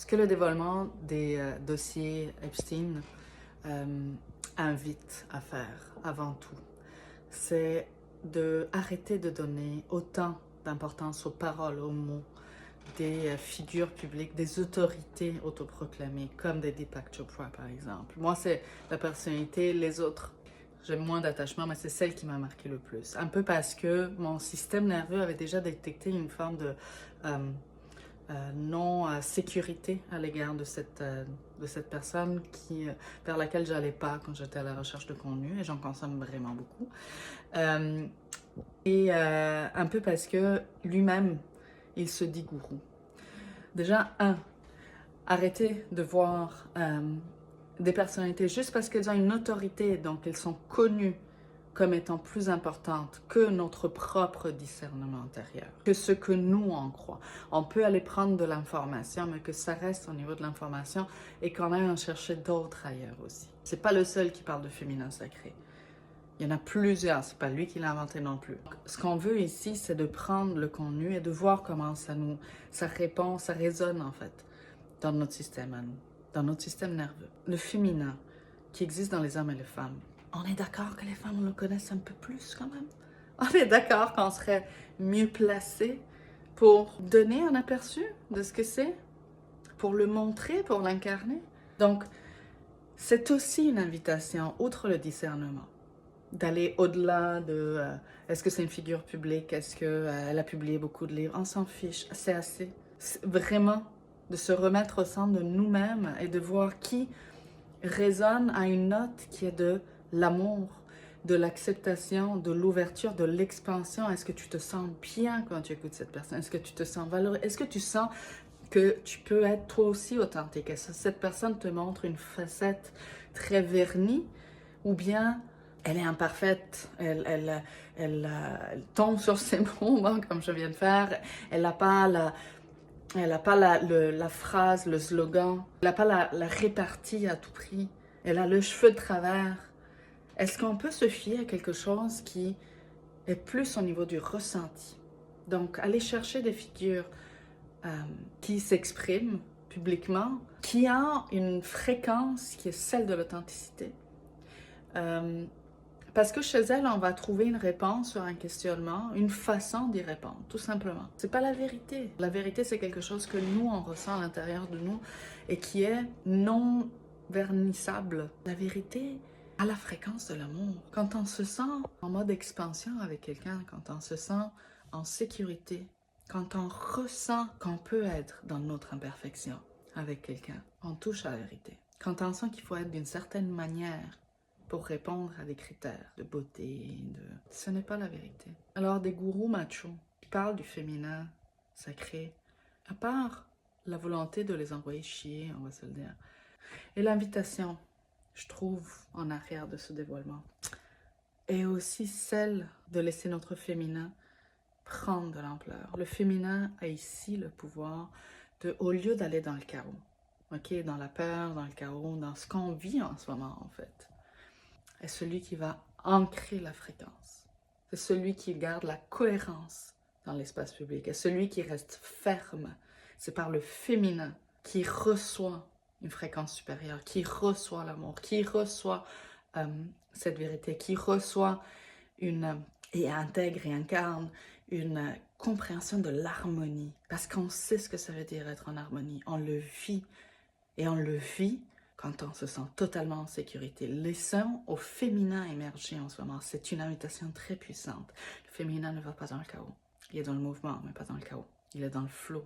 Ce que le dévoilement des dossiers Epstein invite à faire avant tout, c'est d'arrêter de donner autant d'importance aux paroles, aux mots des figures publiques, des autorités autoproclamées, comme des Deepak Chopra par exemple. Moi, c'est la personnalité, les autres, j'ai moins d'attachement, mais c'est celle qui m'a marqué le plus. Un peu parce que mon système nerveux avait déjà détecté une forme de non-sécurité à l'égard de cette personne vers laquelle j'allais pas quand j'étais à la recherche de contenu, et j'en consomme vraiment beaucoup. Un peu parce que lui-même, il se dit gourou. Déjà, arrêtez de voir des personnalités juste parce qu'elles ont une autorité, donc elles sont connues comme étant plus importantes que notre propre discernement intérieur, que ce que nous en croit. On peut aller prendre de l'information, mais que ça reste au niveau de l'information et qu'on aille en chercher d'autres ailleurs aussi. C'est pas le seul qui parle de féminin sacré. Il y en a plusieurs, c'est pas lui qui l'a inventé non plus. Ce qu'on veut ici, c'est de prendre le contenu et de voir comment ça répond, ça résonne en fait dans notre système à nous, dans notre système nerveux. Le féminin qui existe dans les hommes et les femmes, on est d'accord que les femmes le connaissent un peu plus quand même. On est d'accord qu'on serait mieux placé pour donner un aperçu de ce que c'est, pour le montrer, pour l'incarner. Donc, c'est aussi une invitation, outre le discernement, d'aller au-delà de est-ce que c'est une figure publique, est-ce qu'elle a publié beaucoup de livres, on s'en fiche, c'est assez. C'est vraiment de se remettre au centre de nous-mêmes et de voir qui résonne à une note qui est de l'amour, de l'acceptation, de l'ouverture, de l'expansion. Est-ce que tu te sens bien quand tu écoutes cette personne? Est-ce que tu te sens valorisé? Est-ce que tu sens que tu peux être toi aussi authentique? Est-ce que cette personne te montre une facette très vernie ou bien elle est imparfaite, elle tombe sur ses mots, comme je viens de faire, elle n'a pas la phrase, le slogan, elle n'a pas la répartie à tout prix, elle a le cheveu de travers. Est-ce qu'on peut se fier à quelque chose qui est plus au niveau du ressenti? Donc, aller chercher des figures qui s'expriment publiquement, qui ont une fréquence qui est celle de l'authenticité. Parce que chez elle, on va trouver une réponse sur un questionnement, une façon d'y répondre, tout simplement. C'est pas la vérité. La vérité, c'est quelque chose que nous, on ressent à l'intérieur de nous et qui est non vernissable. La vérité à la fréquence de l'amour. Quand on se sent en mode expansion avec quelqu'un, quand on se sent en sécurité, quand on ressent qu'on peut être dans notre imperfection avec quelqu'un, on touche à la vérité. Quand on sent qu'il faut être d'une certaine manière pour répondre à des critères de beauté, ce n'est pas la vérité. Alors des gourous machos qui parlent du féminin sacré, à part la volonté de les envoyer chier, on va se le dire, et l'invitation, je trouve, en arrière de ce dévoilement, est aussi celle de laisser notre féminin prendre de l'ampleur. Le féminin a ici le pouvoir de, au lieu d'aller dans le chaos, ok, dans la peur, dans le chaos, dans ce qu'on vit en ce moment en fait, est celui qui va ancrer la fréquence. C'est celui qui garde la cohérence dans l'espace public. Et celui qui reste ferme. C'est par le féminin qui reçoit une fréquence supérieure, qui reçoit l'amour, qui reçoit cette vérité, qui reçoit et intègre et incarne une compréhension de l'harmonie. Parce qu'on sait ce que ça veut dire être en harmonie. On le vit. Et on le vit quand on se sent totalement en sécurité. Laissons au féminin émerger en ce moment. C'est une invitation très puissante. Le féminin ne va pas dans le chaos. Il est dans le mouvement, mais pas dans le chaos. Il est dans le flow.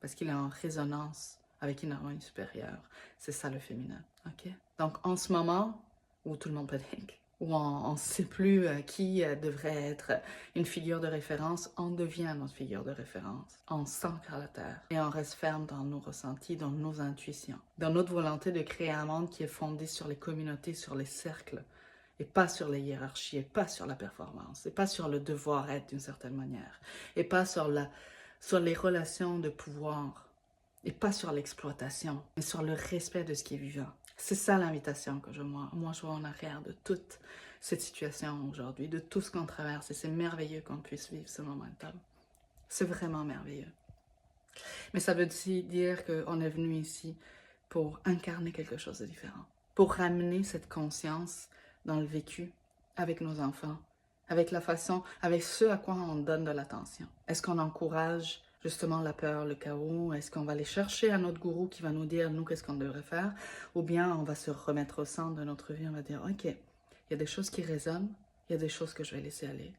Parce qu'il est en résonance avec une harmonie supérieure. C'est ça le féminin. Ok? Donc en ce moment où tout le monde panique, où on ne sait plus qui devrait être une figure de référence, on devient notre figure de référence. On s'ancre à la terre et on reste ferme dans nos ressentis, dans nos intuitions, dans notre volonté de créer un monde qui est fondé sur les communautés, sur les cercles, et pas sur les hiérarchies, et pas sur la performance, et pas sur le devoir être d'une certaine manière, et pas sur les relations de pouvoir, et pas sur l'exploitation, mais sur le respect de ce qui est vivant. C'est ça l'invitation que moi je vois en arrière de toute cette situation aujourd'hui, de tout ce qu'on traverse. Et c'est merveilleux qu'on puisse vivre ce momentum. C'est vraiment merveilleux. Mais ça veut aussi dire qu'on est venu ici pour incarner quelque chose de différent, pour ramener cette conscience dans le vécu avec nos enfants, avec la façon, avec ce à quoi on donne de l'attention. Est-ce qu'on encourage justement la peur, le chaos? Est-ce qu'on va aller chercher un autre gourou qui va nous dire, nous, qu'est-ce qu'on devrait faire? Ou bien on va se remettre au centre de notre vie, on va dire, OK, il y a des choses qui résonnent, il y a des choses que je vais laisser aller.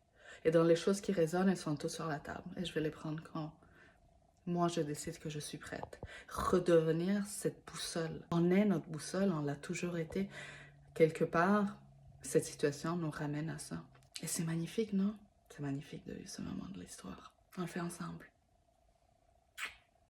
Et dans les choses qui résonnent, elles sont toutes sur la table et je vais les prendre quand moi, je décide que je suis prête. Redevenir cette boussole. On est notre boussole, on l'a toujours été. Quelque part, cette situation nous ramène à ça. Et c'est magnifique, non? C'est magnifique de vivre ce moment de l'histoire. On le fait ensemble.